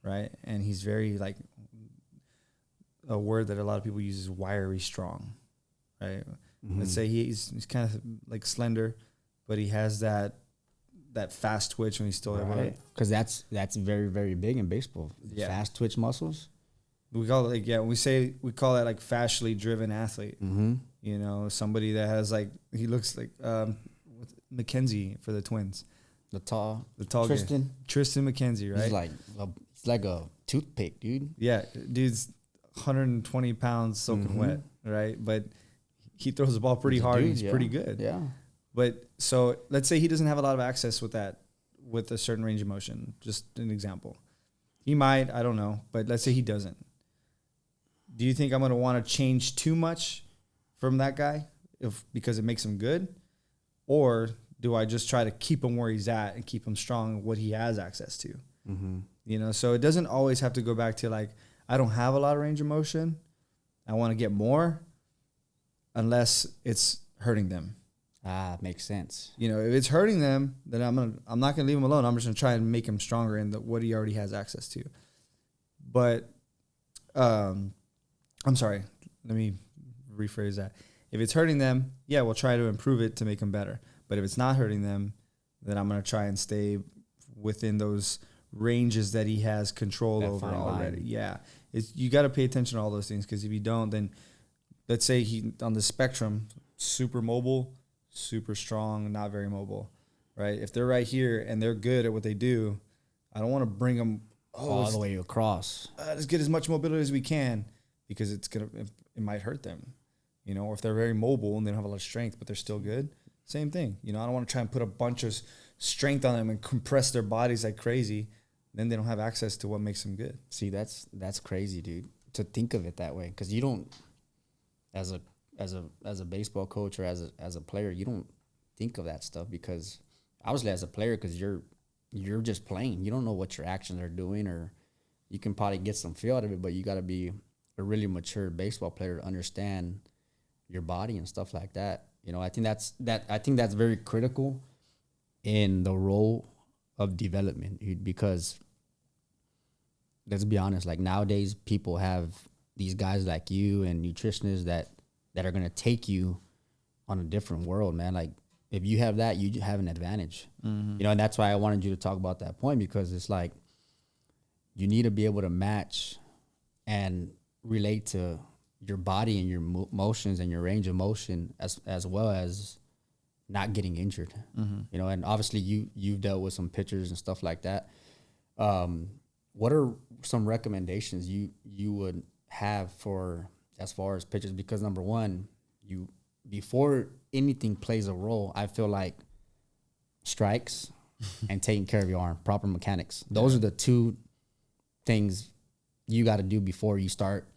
right? And he's very, like, a word that a lot of people use is wiry strong, right? Let's say he's kind of like slender, but he has that fast twitch when he's still able to. Because that's very, very big in baseball. Yeah. Fast twitch muscles. We call it we call that like fascially driven athlete. Mm-hmm. You know, somebody that has like, he looks like McKenzie for the Twins. The tall Tristan McKenzie, right? He's like a toothpick, dude. Yeah, dude's 120 pounds soaking wet, right? But he throws the ball pretty hard. He's pretty good. Yeah. But so let's say he doesn't have a lot of access with a certain range of motion. Just an example. He might, I don't know, but let's say he doesn't. Do you think I'm going to want to change too much from that guy because it makes him good? Or do I just try to keep him where he's at and keep him strong, what he has access to? Mm-hmm. You know, so it doesn't always have to go back to like, I don't have a lot of range of motion. I want to get more unless it's hurting them. Makes sense. You know, if it's hurting them, then I'm not gonna leave him alone. I'm just gonna try and make him stronger in what he already has access to. But, I'm sorry. Let me rephrase that. If it's hurting them, yeah, we'll try to improve it to make them better. But if it's not hurting them, then I'm gonna try and stay within those ranges that he has control over already. Yeah, you got to pay attention to all those things, because if you don't, then let's say he on the spectrum, super mobile, super strong, not very mobile, right? If they're right here and they're good at what they do, I don't want to bring them all the way across. Let's get as much mobility as we can, because it might hurt them, you know. Or if they're very mobile and they don't have a lot of strength but they're still good, same thing. You know, I don't want to try and put a bunch of strength on them and compress their bodies like crazy. Then they don't have access to what makes them good. See, that's crazy, dude, to think of it that way, because you don't, as a baseball coach or as a player, you don't think of that stuff, because obviously as a player, because you're just playing, you don't know what your actions are doing, or you can probably get some feel out of it, but you got to be a really mature baseball player to understand your body and stuff like that. You know, I think that's very critical in the role of development, dude, because let's be honest, like nowadays people have these guys like you and nutritionists that are going to take you on a different world, man. Like if you have that, you have an advantage, you know, and that's why I wanted you to talk about that point, because it's like you need to be able to match and relate to your body and your motions and your range of motion as well as not getting injured, you know. And obviously you've dealt with some pitchers and stuff like that. What are some recommendations you would have for as far as pitchers? Because number one, before anything plays a role, I feel like strikes and taking care of your arm, proper mechanics. Those are the two things you got to do before you start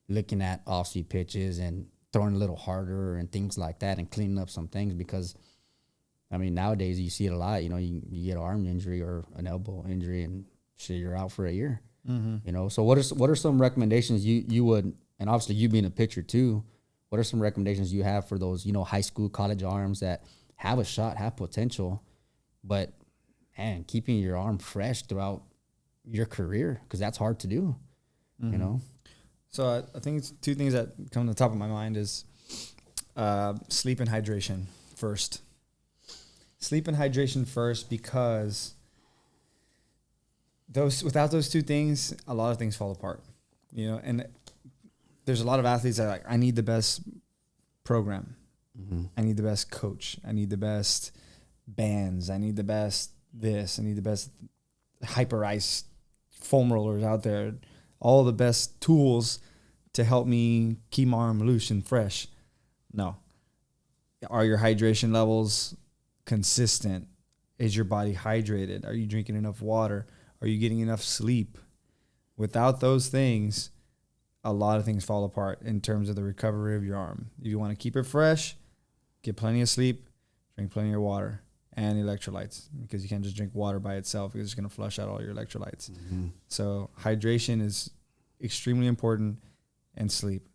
looking at off-speed pitches and throwing a little harder and things like that, and cleaning up some things. Because I mean, nowadays you see it a lot. You know, you get an arm injury or an elbow injury, and shit, you're out for a year. You know, so what are some recommendations you would, and obviously you being a pitcher too, what are some recommendations you have for those, you know, high school, college arms that have a shot, have potential, but man, keeping your arm fresh throughout your career, because that's hard to do, you know? So I think it's two things that come to the top of my mind is sleep and hydration first. Sleep and hydration first, because without those two things, a lot of things fall apart, you know. And there's a lot of athletes that are like, I need the best program. I need the best coach. I need the best bands. I need the best this. I need the best hyper ice foam rollers out there. All the best tools to help me keep my arm loose and fresh. No. Are your hydration levels consistent? Is your body hydrated? Are you drinking enough water? Are you getting enough sleep? Without those things, a lot of things fall apart in terms of the recovery of your arm. If you want to keep it fresh, get plenty of sleep, drink plenty of water and electrolytes, because you can't just drink water by itself, because it's going to flush out all your electrolytes. So hydration is extremely important, and sleep.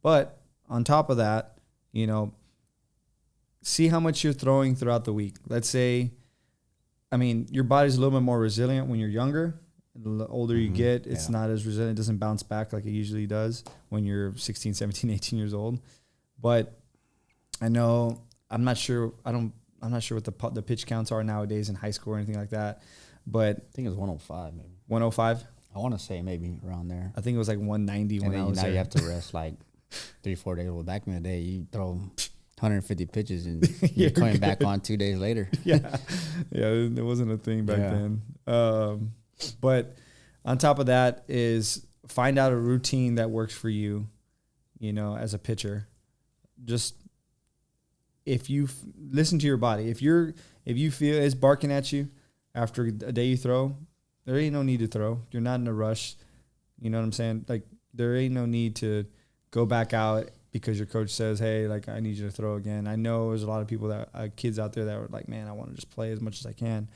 But on top of that, you know, see how much you're throwing throughout the week. Let's say, I mean, your body's a little bit more resilient when you're younger. The older you get, it's not as resilient. It doesn't bounce back like it usually does when you're 16, 17, 18 years old. But I know, I'm not sure what the pitch counts are nowadays in high school or anything like that. But I think it's 105 maybe. 105? I want to say maybe around there. I think it was like 190 and when then I was there. You have to rest like 3-4 days. Well, back in the day, you throw 150 pitches and you're coming back on 2 days later. Yeah, it wasn't a thing back then. But on top of that is find out a routine that works for you, as a pitcher. Just if you listen to your body, if you feel it's barking at you after a day you throw, there ain't no need to throw. You're not in a rush. You know what I'm saying? Like, there ain't no need to go back out because your coach says, hey, like, I need you to throw again. I know there's a lot of people kids out there that are like, man, I want to just play as much as I can.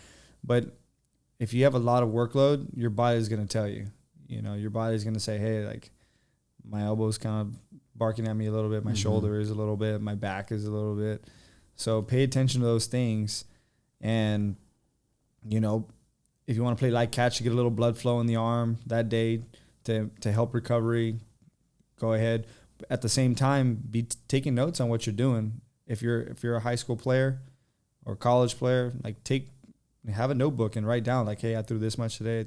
But if you have a lot of workload, your body's going to tell you. Your body's going to say, hey, like, my elbow's kind of barking at me a little bit. My shoulder is a little bit. My back is a little bit. So pay attention to those things. And, if you want to play light catch to get a little blood flow in the arm that day to help recovery, go ahead. But at the same time, be taking notes on what you're doing. If you're a high school player or college player, like, have a notebook and write down, like, hey, I threw this much today,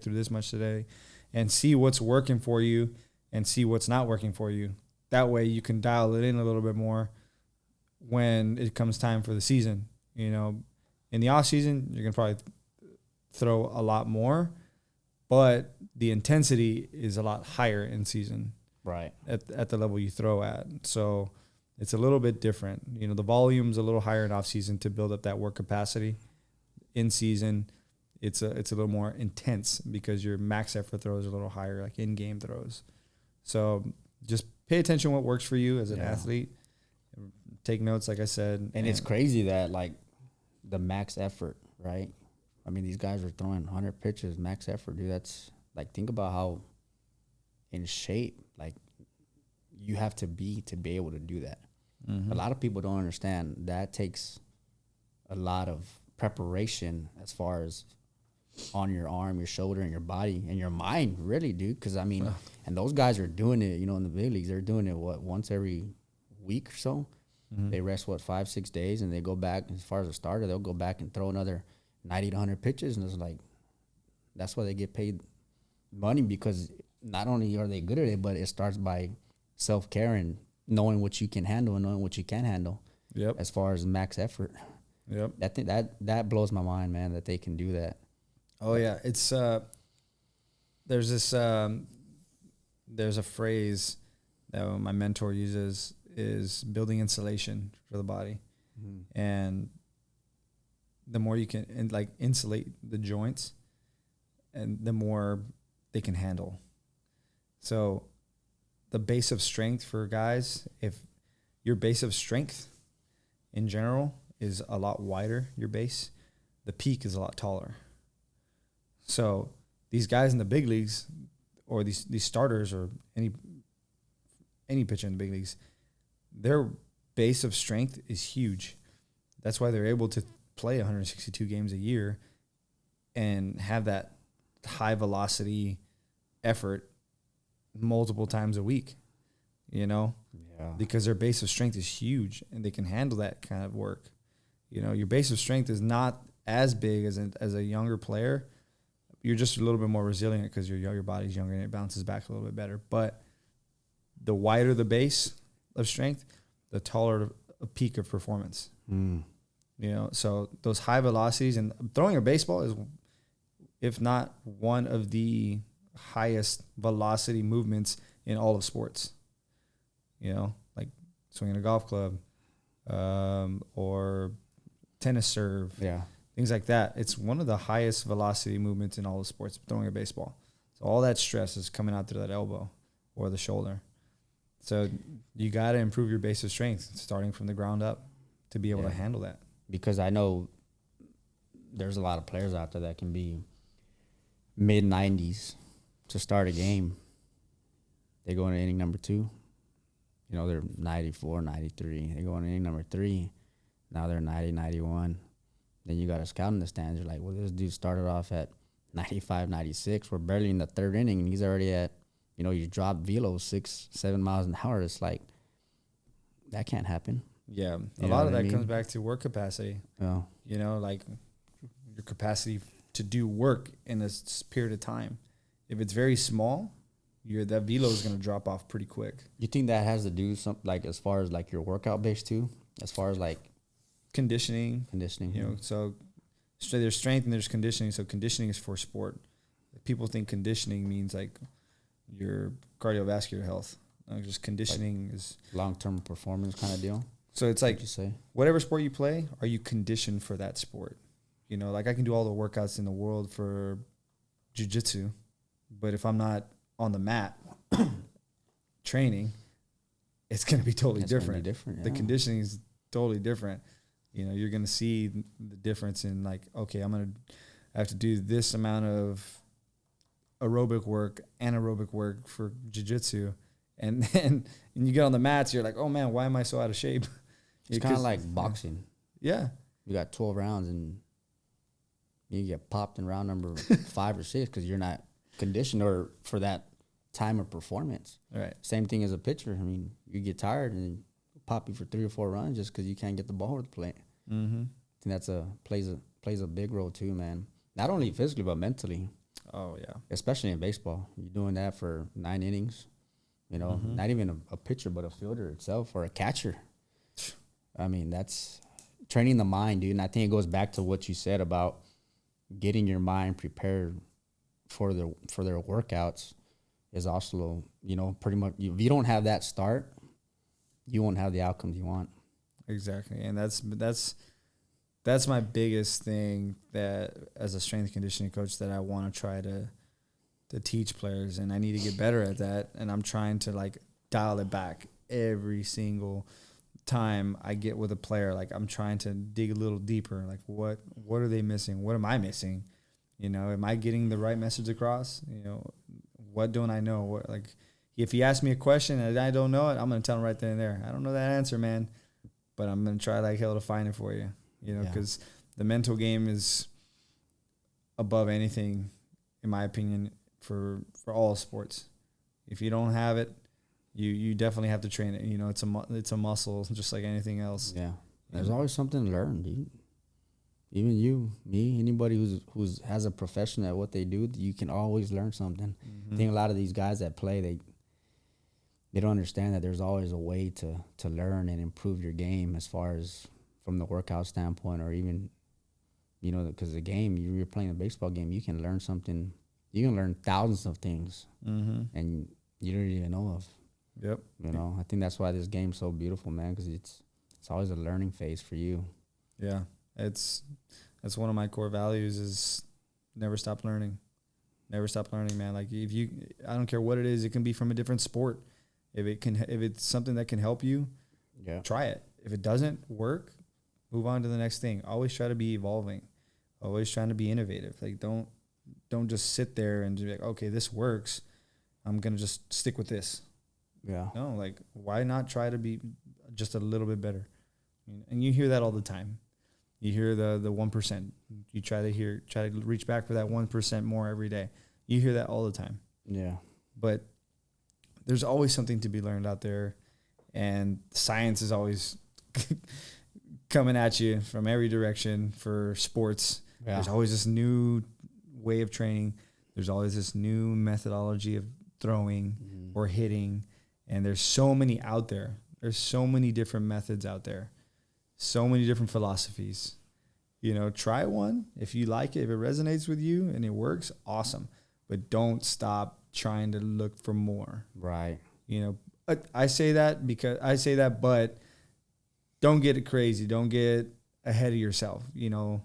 and see what's working for you and see what's not working for you. That way you can dial it in a little bit more when it comes time for the season. In the off season, you're going to probably throw a lot more, but the intensity is a lot higher in season, right? At the level you throw at. So it's a little bit different. The volume's a little higher in off season to build up that work capacity. In season, it's a little more intense because your max effort throws are a little higher, like in game throws. So just pay attention to what works for you as an athlete. Take notes, like I said. And it's crazy that, like, the max effort, right? I mean, these guys are throwing 100 pitches, max effort, dude. That's, like, think about how in shape, like, you have to be able to do that. A lot of people don't understand that takes a lot of preparation as far as on your arm, your shoulder, and your body, and your mind, really, dude. Because, I mean, and those guys are doing it, in the big leagues. They're doing it, once every week or so? They rest, 5-6 days, and they go back. As far as a starter, they'll go back and throw another 90 to 100 pitches, and it's like, that's why they get paid money, because not only are they good at it, but it starts by self-care and knowing what you can handle and knowing what you can't handle. Yep. As far as max effort. Yep. That blows my mind, man, that they can do that. Oh yeah, it's there's a phrase that my mentor uses, is building insulation for the body. And the more you can insulate the joints, and the more they can handle. So the base of strength for guys, if your base of strength in general is a lot wider, your base, the peak is a lot taller. So these guys in the big leagues, or these starters, or any pitcher in the big leagues, their base of strength is huge. That's why they're able to play 162 games a year and have that high velocity effort multiple times a week, because their base of strength is huge and they can handle that kind of work. Your base of strength is not as big as a younger player. You're just a little bit more resilient because your body's younger and it bounces back a little bit better. But the wider the base of strength, the taller a peak of performance. So those high velocities, and throwing a baseball is, if not one of the highest velocity movements in all of sports. Like swinging a golf club, or tennis serve, things like that. It's one of the highest velocity movements in all of sports, throwing a baseball. So all that stress is coming out through that elbow or the shoulder. So you got to improve your base of strength starting from the ground up to be able to handle that. Because I know there's a lot of players out there that can be mid-90s to start a game. They go into inning number 2. They're 94, 93. They go into inning number 3. Now they're 90, 91. Then you got a scout in the stands. You're like, well, this dude started off at 95, 96. We're barely in the 3rd inning, and he's already at, you dropped velo 6-7 miles an hour. It's like, that can't happen. Yeah. A lot of that comes back to work capacity. Oh. Like your capacity to do work in a period of time. If it's very small, that velo is going to drop off pretty quick. You think that has to do something like as far as like your workout base too, as far as like conditioning, you know, so there's strength and there's conditioning. So conditioning is for sport. People think conditioning means like your cardiovascular health. Just conditioning like is long-term performance kind of deal. So it's like you say? Whatever sport you play, are you conditioned for that sport? You know, like I can do all the workouts in the world for jiu-jitsu, but if I'm not on the mat training, it's going to be totally different. Yeah. The conditioning is totally different. You know, you're going to see the difference in like, okay, I have to do this amount of aerobic work, anaerobic work for jiu-jitsu. And then you get on the mats, you're like, oh man, why am I so out of shape? It's kind of like boxing. Yeah. You got 12 rounds and you get popped in round number 5 or 6 because you're not conditioned or for that time of performance. Right. Same thing as a pitcher. I mean, you get tired and pop you for 3 or 4 runs just because you can't get the ball to the plate. Mm-hmm. I think that's plays a big role too, man. Not only physically but mentally. Oh yeah. Especially in baseball, you're doing that for 9 innings. You know, not even a pitcher, but a fielder itself or a catcher. I mean, that's training the mind, dude. And I think it goes back to what you said about getting your mind prepared for their workouts is also, you know, pretty much, if you don't have that start, you won't have the outcomes you want. Exactly. And that's my biggest thing that as a strength and conditioning coach that I want to try to teach players, and I need to get better at that. And I'm trying to like dial it back every single time I get with a player. Like I'm trying to dig a little deeper. Like what are they missing? What am I missing? You know, am I getting the right message across? You know, what don't I know? What, like if he asks me a question and I don't know it, I'm going to tell him right then and there. I don't know that answer, man, but I'm going to try like hell to find it for you, you know, because the mental game is above anything, in my opinion, for all sports. If you don't have it, you definitely have to train it. You know, it's a muscle just like anything else. Yeah. There's always something to learn, dude. Even you, me, anybody who's has a profession at what they do, you can always learn something. I think a lot of these guys that play, they don't understand that there's always a way to learn and improve your game as far as from the workout standpoint, or even, you know, because the game, you're playing a baseball game, you can learn something. You can learn thousands of things, and you don't even know of. Yep. You know, I think that's why this game's so beautiful, man, because it's always a learning phase for you. Yeah, that's one of my core values is never stop learning. Never stop learning, man. Like I don't care what it is. It can be from a different sport. If it's something that can help you, try it. If it doesn't work, move on to the next thing. Always try to be evolving. Always trying to be innovative. Like don't just sit there and be like, okay, this works, I'm going to just stick with this. Yeah. No, like, why not try to be just a little bit better? And you hear that all the time. You hear the 1%. You try to reach back for that 1% more every day. You hear that all the time. Yeah. But there's always something to be learned out there. And science is always coming at you from every direction for sports. Yeah. There's always this new way of training. There's always this new methodology of throwing or hitting, and there's so many out there. There's so many different methods out there, so many different philosophies. You know, try one. If you like it, if it resonates with you and it works, awesome. But don't stop trying to look for more. Right. You know, I say that, but don't get it crazy. Don't get ahead of yourself. You know,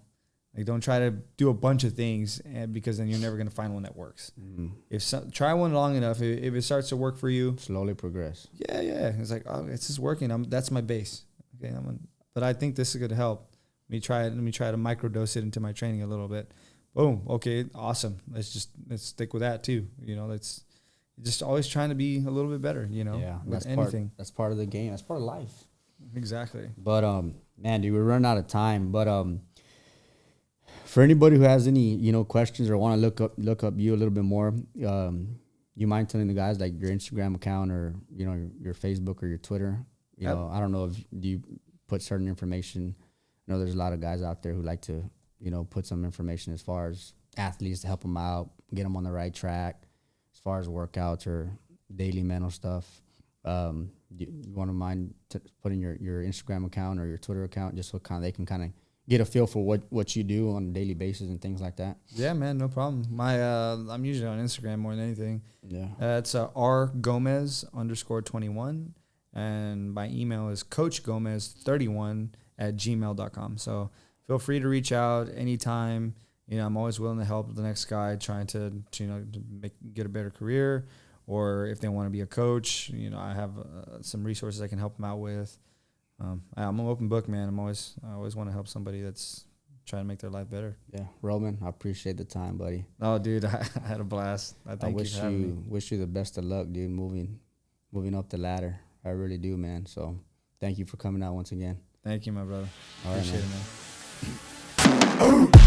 like don't try to do a bunch of things, because then you're never going to find one that works. Try one long enough. If it starts to work for you, slowly progress. Yeah. It's like, oh, it's just working. That's my base. Okay. But I think this is going to help. Let me try to microdose it into my training a little bit. Boom. Okay. Awesome. Let's stick with that too. You know, let's just always trying to be a little bit better, you know, yeah, with anything. That's part of the game. That's part of life. Exactly. But, man, dude, we're running out of time, but, for anybody who has any, you know, questions or want to look up you a little bit more, you mind telling the guys like your Instagram account or, you know, your Facebook or your Twitter? You know, I don't know if you put certain information. I know there's a lot of guys out there who like to, you know, put some information as far as athletes to help them out, get them on the right track. far as workouts or daily mental stuff, you want to mind putting your Instagram account or your Twitter account just so they can kind of get a feel for what you do on a daily basis and things like that? Yeah, man, no problem. I'm usually on Instagram more than anything. Yeah. It's rgomez_21, and my email is coachgomez31@gmail.com. So feel free to reach out anytime. You know, I'm always willing to help the next guy trying to get a better career, or if they want to be a coach, you know, I have some resources I can help them out with. I'm an open book, man. I always want to help somebody that's trying to make their life better. Yeah, Roman, I appreciate the time, buddy. Oh, dude, I had a blast. I wish you the best of luck, dude, moving up the ladder. I really do, man. So thank you for coming out once again. Thank you, my brother. All appreciate right, it, man.